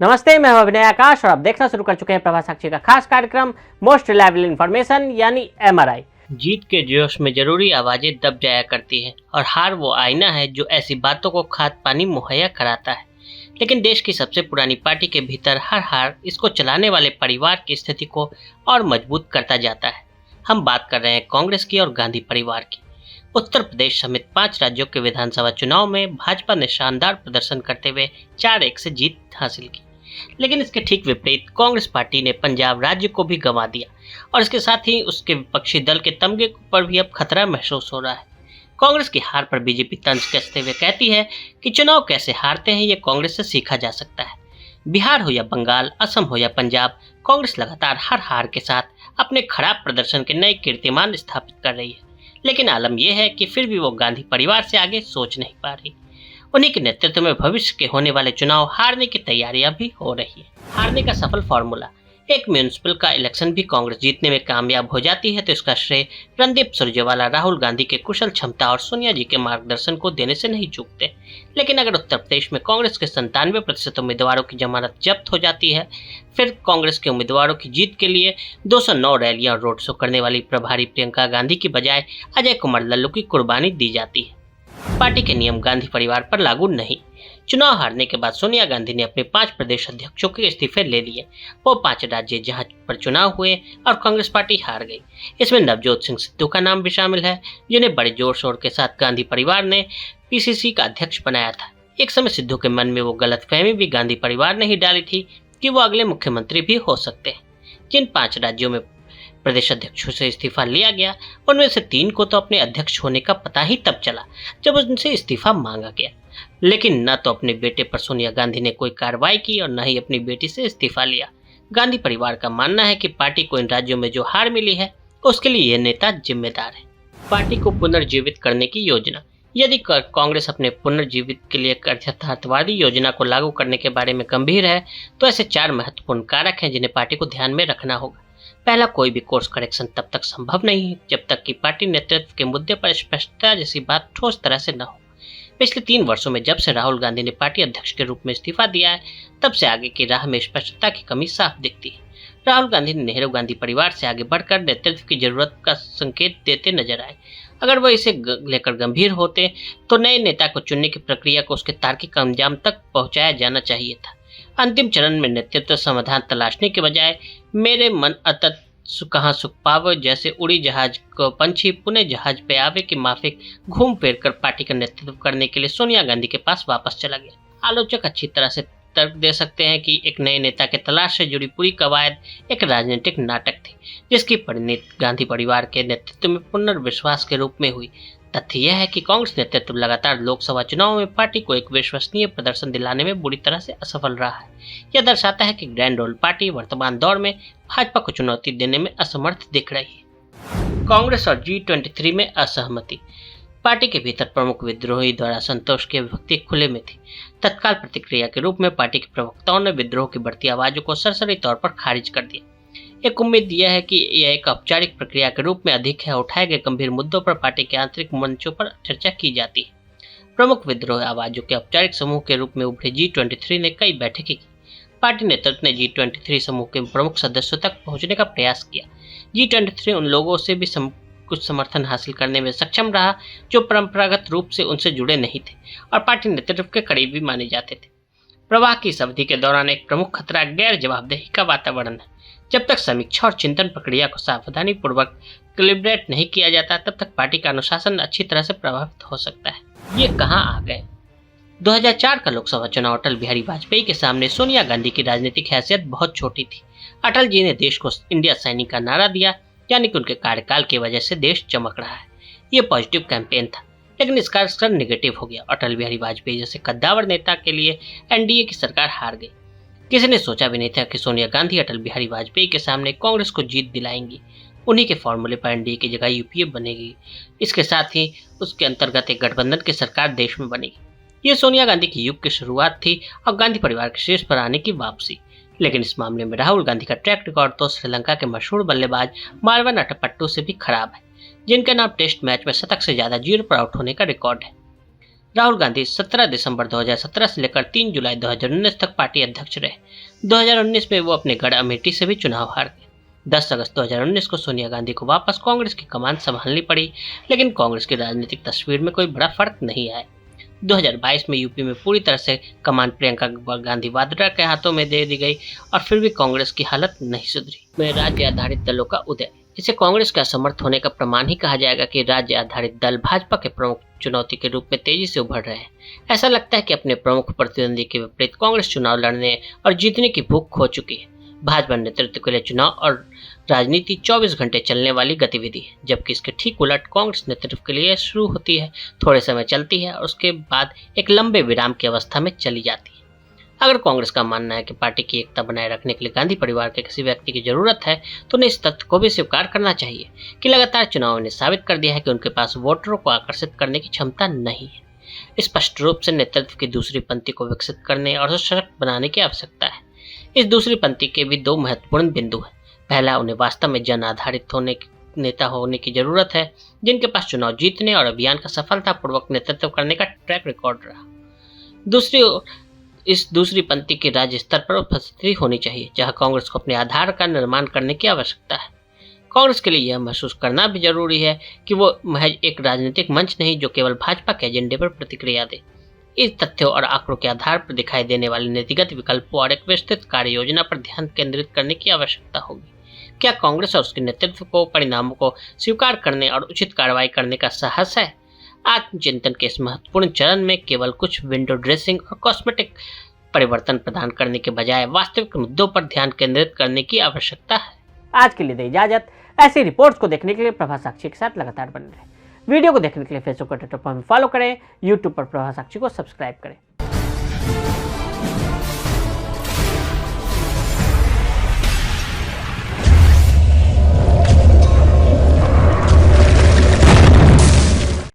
नमस्ते, मैं हूं अभिनय आकाश और आप देखना शुरू कर चुके हैं प्रभा साक्षी का खास कार्यक्रम मोस्ट रिलायबल इंफॉर्मेशन यानी एमआरआई। जीत के जोश में जरूरी आवाजें दब जाया करती हैं और हार वो आईना है जो ऐसी बातों को खाद पानी मुहैया कराता है। लेकिन देश की सबसे पुरानी पार्टी के भीतर हर हार इसको चलाने वाले परिवार की स्थिति को और मजबूत करता जाता है। हम बात कर रहे हैं कांग्रेस की और गांधी परिवार की। उत्तर प्रदेश समेत 5 राज्यों के विधानसभा चुनाव में भाजपा ने शानदार प्रदर्शन करते हुए 4-1 से जीत हासिल की। लेकिन इसके ठीक विपरीत कांग्रेस पार्टी ने पंजाब राज्य को भी गंवा दिया और इसके साथ ही उसके विपक्षी दल के तमगे पर भी अब खतरा महसूस हो रहा है। कांग्रेस की हार पर बीजेपी तंज कसते हुए कहती है कि चुनाव कैसे हारते हैं ये कांग्रेस से सीखा जा सकता है। बिहार हो या बंगाल, असम हो या पंजाब, कांग्रेस लगातार हर हार के साथ अपने खराब प्रदर्शन के नए कीर्तिमान स्थापित कर रही है। लेकिन आलम यह है कि फिर भी वो गांधी परिवार से आगे सोच नहीं पा रही। उन्हीं के नेतृत्व में भविष्य के होने वाले चुनाव हारने की तैयारियां भी हो रही है। हारने का सफल फॉर्मूला, एक म्यूनिसिपल का इलेक्शन भी कांग्रेस जीतने में कामयाब हो जाती है तो इसका श्रेय रणदीप सुरजेवाला राहुल गांधी के कुशल क्षमता और सोनिया जी के मार्गदर्शन को देने से नहीं चूकते। लेकिन अगर उत्तर प्रदेश में कांग्रेस के 97% उम्मीदवारों की जमानत जब्त हो जाती है, फिर कांग्रेस के उम्मीदवारों की जीत के लिए 209 रैलियां और रोड शो करने वाली प्रभारी प्रियंका गांधी की बजाय अजय कुमार लल्लू की कुर्बानी दी जाती है। पार्टी के नियम गांधी परिवार पर लागू नहीं। चुनाव हारने के बाद सोनिया गांधी ने अपने 5 प्रदेश अध्यक्षों के इस्तीफे ले लिए। वो 5 राज्य जहां पर चुनाव हुए और कांग्रेस पार्टी हार गई। इसमें नवजोत सिंह सिद्धू का नाम भी शामिल है, जिन्हें बड़े जोर शोर के साथ गांधी परिवार ने पीसीसी का अध्यक्ष बनाया था। एक समय सिद्धू के मन में वो गलतफहमी भी गांधी परिवार ने ही डाली थी कि वो अगले मुख्यमंत्री भी हो सकते हैं। जिन 5 राज्यों में प्रदेश अध्यक्षों से इस्तीफा लिया गया, उनमें से 3 को तो अपने अध्यक्ष होने का पता ही तब चला जब उनसे इस्तीफा मांगा गया। लेकिन न तो अपने बेटे पर सोनिया गांधी ने कोई कार्रवाई की और न ही अपनी बेटी से इस्तीफा लिया। गांधी परिवार का मानना है कि पार्टी को इन राज्यों में जो हार मिली है उसके लिए यह नेता जिम्मेदार है। पार्टी को पुनर्जीवित करने की योजना, यदि कांग्रेस अपने पुनर्जीवित के लिए यथार्थवादी योजना को लागू करने के बारे में गंभीर है तो ऐसे 4 महत्वपूर्ण कारक हैं जिन्हें पार्टी को ध्यान में रखना होगा। पहला, कोई भी कोर्स करेक्शन तब तक संभव नहीं है जब तक कि पार्टी नेतृत्व के मुद्दे पर स्पष्टता जैसी बात ठोस तरह से न हो। पिछले 3 वर्षों में जब से राहुल गांधी ने पार्टी अध्यक्ष के रूप में इस्तीफा दिया है, तब से आगे की राह में स्पष्टता की कमी साफ दिखती है। राहुल गांधी ने नेहरू गांधी परिवार से आगे बढ़कर नेतृत्व की जरूरत का संकेत देते नजर आए। अगर वह इसे लेकर गंभीर होते तो नए नेता को चुनने की प्रक्रिया को उसके तार्किक अंजाम तक पहुंचाया जाना चाहिए था। अंतिम चरण में नेतृत्व समाधान तलाशने के बजाय मेरे मन अतत कहाँ सुख पावे जैसे उड़ी जहाज को पंछी पुणे जहाज पे आवे की माफिक घूम फिर कर पार्टी का नेतृत्व करने के लिए सोनिया गांधी के पास वापस चला गया। आलोचक अच्छी तरह से तर्क दे सकते हैं कि एक नए नेता के तलाश से जुड़ी पूरी कवायद एक राजनीतिक नाटक थी, जिसकी परिणति गांधी परिवार के नेतृत्व में पुनर्विश्वास के रूप में हुई। तथ्य यह है कि कांग्रेस नेतृत्व लगातार लोकसभा चुनाव में पार्टी को एक विश्वसनीय प्रदर्शन दिलाने में बुरी तरह से असफल रहा है। यह दर्शाता है कि ग्रैंड ओल्ड पार्टी वर्तमान दौर में भाजपा को चुनौती देने में असमर्थ दिख रही है। कांग्रेस और G23 में असहमति, पार्टी के भीतर प्रमुख विद्रोही द्वारा संतोष की अभिव्यक्ति खुले में थी। तत्काल प्रतिक्रिया के रूप में पार्टी के प्रवक्ताओं ने विद्रोह की बढ़ती आवाजों को सरसरी तौर पर खारिज कर दिया। एक उम्मीद यह है कि यह एक औपचारिक प्रक्रिया के रूप में अधिक है उठाए गए गंभीर मुद्दों पर पार्टी के आंतरिक मंचों पर चर्चा की जाती है। प्रमुख विद्रोह आवाजों के औपचारिक समूह के रूप में उभरे G23 ने कई बैठकें की। पार्टी नेतृत्व ने G23 समूह के प्रमुख सदस्यों तक पहुंचने का प्रयास किया। G23 उन लोगों से भी कुछ समर्थन हासिल करने में सक्षम रहा जो परंपरागत रूप से उनसे जुड़े नहीं थे और पार्टी नेतृत्व के करीबी माने जाते थे। प्रवाह की इस अवधि के दौरान एक प्रमुख खतरा गैर जवाबदेही का वातावरण है। जब तक समीक्षा और चिंतन प्रक्रिया को सावधानी पूर्वक कैलिब्रेट नहीं किया जाता, तब तक पार्टी का अनुशासन अच्छी तरह से प्रभावित हो सकता है। ये कहाँ आ गए? 2004 का लोकसभा चुनाव अटल बिहारी वाजपेयी के सामने सोनिया गांधी की राजनीतिक हैसियत बहुत छोटी थी। अटल जी ने देश को इंडिया सैनिक का नारा दिया, यानी कि उनके कार्यकाल की वजह से देश चमक रहा है। ये पॉजिटिव कैंपेन था, लेकिन इसका असर नेगेटिव हो गया। अटल बिहारी वाजपेयी जैसे कद्दावर नेता के लिए एनडीए की सरकार हार गई। किसी ने सोचा भी नहीं था कि सोनिया गांधी अटल बिहारी वाजपेयी के सामने कांग्रेस को जीत दिलाएंगी। उन्हीं के फॉर्मूले पर एनडीए की जगह यूपीए बनेगी। इसके साथ ही उसके अंतर्गत एक गठबंधन की सरकार देश में बनेगी। ये सोनिया गांधी की युग की शुरुआत थी और गांधी परिवार के शीर्ष पर आने की वापसी। लेकिन इस मामले में राहुल गांधी का ट्रैक रिकॉर्ड तो श्रीलंका के मशहूर बल्लेबाज मारवन अटपट्टू से भी खराब है, जिनके नाम टेस्ट मैच में शतक से ज्यादा 0 पर आउट होने का रिकॉर्ड है। राहुल गांधी 17 दिसंबर 2017 से लेकर 3 जुलाई 2019 तक पार्टी अध्यक्ष रहे। 2019 में वो अपने गढ़ अमेठी से भी चुनाव हार गए। 10 अगस्त 2019 को सोनिया गांधी को वापस कांग्रेस की कमान संभालनी पड़ी, लेकिन कांग्रेस की राजनीतिक तस्वीर में कोई बड़ा फर्क नहीं आया। 2022 में यूपी में पूरी तरह से कमान प्रियंका गांधी वाड्रा के हाथों में दे दी गई और फिर भी कांग्रेस की हालत नहीं सुधरी। में राज्य आधारित दलों का उदय, इसे कांग्रेस का असमर्थ होने का प्रमाण ही कहा जाएगा कि राज्य आधारित दल भाजपा के प्रमुख चुनौती के रूप में तेजी से उभर रहे हैं। ऐसा लगता है कि अपने प्रमुख प्रतिद्वंदी के विपरीत कांग्रेस चुनाव लड़ने और जीतने की भूख खो चुकी है। भाजपा नेतृत्व के लिए चुनाव और राजनीति 24 घंटे चलने वाली गतिविधि है, जबकि इसके ठीक उलट कांग्रेस नेतृत्व के लिए शुरू होती है, थोड़े समय चलती है और उसके बाद एक लंबे विराम की अवस्था में चली जाती है। अगर कांग्रेस का मानना है कि पार्टी की एकता बनाए रखने के लिए गांधी परिवार के किसी व्यक्ति की जरूरत है, तो उन्हें इस तथ्य को भी स्वीकार करना चाहिए कि लगातार चुनाव ने साबित कर दिया है कि उनके पास वोटरों को आकर्षित करने की क्षमता नहीं है। स्पष्ट रूप से नेतृत्व की दूसरी पंक्ति को विकसित करने और सशक्त बनाने की आवश्यकता है। इस दूसरी पंक्ति के भी दो महत्वपूर्ण बिंदु हैं। पहला, उन्हें वास्तव में जन आधारित नेता होने की जरूरत है, जिनके पास चुनाव जीतने और अभियान का सफलतापूर्वक नेतृत्व करने का ट्रैक रिकॉर्ड रहा। इस दूसरी पंक्ति की राज्य स्तर पर उपस्थिति होनी चाहिए, जहां कांग्रेस को अपने आधार का निर्माण करने की आवश्यकता है। कांग्रेस के लिए यह महसूस करना भी जरूरी है कि वो महज एक राजनीतिक मंच नहीं जो केवल भाजपा के एजेंडे पर प्रतिक्रिया दे। इस तथ्यों और आंकड़ों के आधार पर दिखाई देने वाले नीतिगत विकल्पों और एक विस्तृत कार्य योजना पर ध्यान केंद्रित करने की आवश्यकता होगी। क्या कांग्रेस और उसके नेतृत्व को परिणामों को स्वीकार करने और उचित कार्रवाई करने का साहस है? आत्मचिंतन के इस महत्वपूर्ण चरण में केवल कुछ विंडो ड्रेसिंग और कॉस्मेटिक परिवर्तन प्रदान करने के बजाय वास्तविक मुद्दों पर ध्यान केंद्रित करने की आवश्यकता है। आज के लिए दे इजाजत। ऐसी रिपोर्ट्स को देखने के लिए प्रभा साक्षी के साथ लगातार बने रहें। वीडियो को देखने के लिए फेसबुक और ट्विटर पर हमें फॉलो करें, यूट्यूब पर प्रभा साक्षी को सब्सक्राइब करें।